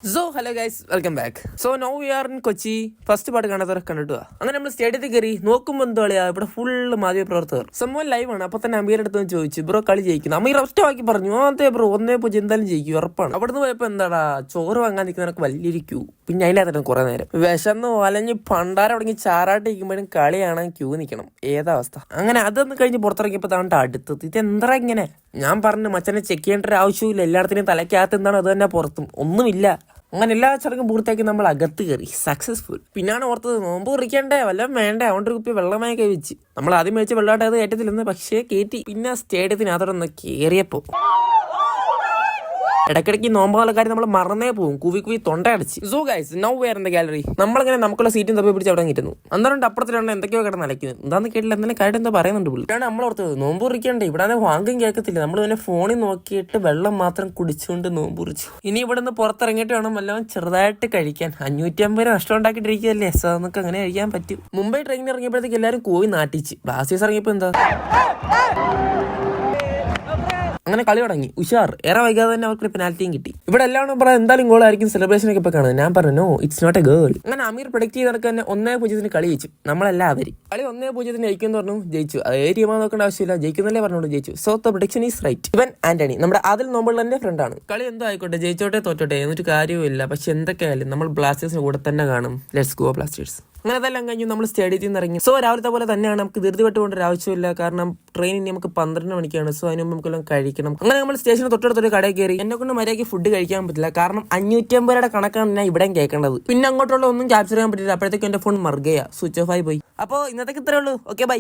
So hello guys, welcome back. So now we are in Kochi. First പാട്ട് കാണാത്തവരെ കണ്ടിട്ട് അങ്ങനെ നമ്മൾ സ്റ്റേഡിയത്തിൽ കയറി നോക്കുമ്പോൾ എന്തോ കളിയാ, ഇവിടെ ഫുള്ള് മാധ്യമ പ്രവർത്തകർ. സംഭവം ലൈവാണ്. അപ്പൊ തന്നെ അമീർ അടുത്ത് ചോദിച്ചു, ബ്രോ കളി ജയിക്കുന്നു. അമീർ ഒറ്റവാക്കി പറഞ്ഞു, അതെ ബ്രോ 1-0 എന്തായാലും ജയിക്കും, ഉറപ്പാണ്. അവിടുന്ന് പോയപ്പോ എന്താടാ, ചോറ് വാങ്ങാൻ നിൽക്കുന്നവർക്ക് വലിയൊരു ക്യൂ. പിന്നെ അതിനകത്ത് കുറെ നേരം വിശന്ന് വലഞ്ഞ് പണ്ടാരം തുടങ്ങി ചാറാട്ട് ഇരിക്കുമ്പോഴും കളി കാണാൻ ക്യൂ നിൽക്കണം. ഏതാ അവസ്ഥ? അങ്ങനെ അതൊന്ന് കഴിഞ്ഞ് പുറത്തിറങ്ങിയപ്പോൾ താണ്ട് അടുത്തത് ഇതെന്താ ഇങ്ങനെ. ഞാൻ പറഞ്ഞു, മച്ചനെ ചെക്ക് ചെയ്യേണ്ട ഒരു ആവശ്യമില്ല, എല്ലായിടത്തിനും തലയ്ക്കകത്ത് എന്താണ് അത് തന്നെ പുറത്തും ഒന്നുമില്ല. അങ്ങനെ എല്ലാ ചടങ്ങും പൂർത്തിയാക്കി നമ്മൾ അകത്ത് കയറി സക്സസ്ഫുൾ. പിന്നാണ് ഓർത്തത്, നോമ്പ് കുറിക്കണ്ടേ, വല്ലതും വേണ്ടേ, അതുകൊണ്ട് ഒരു കുപ്പി വെള്ളമായി കഴിച്ച്. നമ്മൾ ആദ്യം മേടിച്ച വെള്ളമായിട്ട് അത് കയറ്റത്തില്ലെന്ന്, പക്ഷേ കയറ്റി. പിന്നെ സ്റ്റേഡിയത്തിനകത്തോടൊന്ന് കയറിയപ്പോ ഇടയ്ക്കിടയ്ക്ക് നോമ്പുകാലക്കാർ നമ്മൾ മറന്നേ പോകും, കുവി തൊണ്ട അടച്ച്. So guys, now we are in the gallery. നമ്മളിങ്ങനെ നമുക്കുള്ള സീറ്റും തപ്പി പിടിച്ച് അവിടെ ഇരുന്നു. അന്നേരം അപ്പുറത്തിലാണ് എന്തൊക്കെയോ കിടന്ന് അലക്കുന്നത്. എന്താന്ന് കേട്ടില്ല, എന്തെങ്കിലും കാര്യം എന്താ പറയുന്നുണ്ട് പുള്ളി. ഇതാണ് നമ്മൾ ഓർത്തത്, നോമ്പ് കുറിക്കണ്ടേ, ഇവിടെ വാങ്കം കേൾക്കത്തില്ല. നമ്മൾ പിന്നെ ഫോണിൽ നോക്കിയിട്ട് വെള്ളം മാത്രം കുടിച്ചുകൊണ്ട് നോമ്പ് കുറിച്ചു. ഇനി ഇവിടെ നിന്ന് പുറത്തിറങ്ങിയിട്ട് വേണം വല്ലതും ചെറുതായിട്ട് കഴിക്കാൻ. 550 നഷ്ടം ഉണ്ടാക്കിയിട്ടിരിക്കുകയല്ലേ, സോ നമുക്ക് അങ്ങനെ കഴിക്കാൻ പറ്റും. മുംബൈ ട്രെയിനിൽ ഇറങ്ങിയപ്പോഴത്തേക്ക് എല്ലാവരും കോവി നാട്ടിച്ച്. ബ്ലാസ്റ്റേഴ്സ് ഇറങ്ങിയപ്പോൾ എന്താ, അങ്ങനെ കളി തുടങ്ങി. ഉഷാർ. ഏറെ വൈകാതെ തന്നെ അവർക്ക് പെനാൽറ്റിയും കിട്ടി. ഇവിടെ എല്ലാവരും പറയാം എന്തായാലും ഗോൾ ആയിരിക്കും, സെലിബ്രേഷൻ ഒക്കെ ഇപ്പൊ കാണുന്നത്. ഞാൻ പറഞ്ഞു, no, it's not a girl. അങ്ങനെ അമീർ പ്രൊഡക്റ്റ് ചെയ്തൊക്കെ തന്നെ 1-0 കളി ജയിച്ചു. നമ്മളെല്ലാവരും കളി 1-0 ജയിക്കുമെന്ന് പറഞ്ഞു, ജയിച്ചു. അതേ ടീമാ നോക്കേണ്ട ആവശ്യമില്ല, ജയിക്കുന്നല്ലേ പറഞ്ഞോളൂ, ജയിച്ചു. So the prediction is right. ഇവൻ ആന്റണി നമ്മുടെ അതിൽ നോമ്പുള്ളതിന്റെ ഫ്രണ്ടാണ്. കളി എന്തോ ആയിക്കോട്ടെ, ജയിച്ചോട്ടെ തോറ്റോട്ടെ എന്നിട്ട് കാര്യവുമില്ല. പക്ഷെ എന്തൊക്കെയായാലും നമ്മൾ ബ്ലാസ്റ്റേഴ്സിന് കൂടെ തന്നെ കാണും. Let's go Blasters. അങ്ങനെ അതെല്ലാം കഴിഞ്ഞു നമ്മൾ സ്റ്റേഡിയത്തിൽ നിന്ന് ഇറങ്ങി. സോ രാവിലത്തെ പോലെ തന്നെയാണ്, നമുക്ക് ധൃതി വിട്ടുകൊണ്ട് ഒരു ആവശ്യമില്ല, കാരണം ട്രെയിൻ ഇനി നമുക്ക് 12 മണിക്കാണ്. സോ അതിന് മുമ്പ് നമുക്കെല്ലാം കഴിക്കണം. അങ്ങനെ നമ്മൾ സ്റ്റേഷന് തൊട്ടടുത്തൊരു കടയിൽ കയറി. എന്നെ കൊണ്ട് മര്യാദയ്ക്ക് ഫുഡ് കഴിക്കാൻ പറ്റില്ല, കാരണം 550 കണക്കാണ് ഞാൻ ഇവിടെയും കേൾക്കേണ്ടത്. പിന്നെ അങ്ങോട്ടുള്ള ഒന്നും ക്യാപ്ചർ ചെയ്യാൻ പറ്റില്ല. അപ്പോഴത്തേക്കും എന്റെ ഫോൺ മറുകയാ, സ്വിച്ച് ഓഫ് ആയി പോയി. അപ്പോൾ ഇന്നത്തേക്ക് ഇത്രേ ഉള്ളൂ. Okay, by.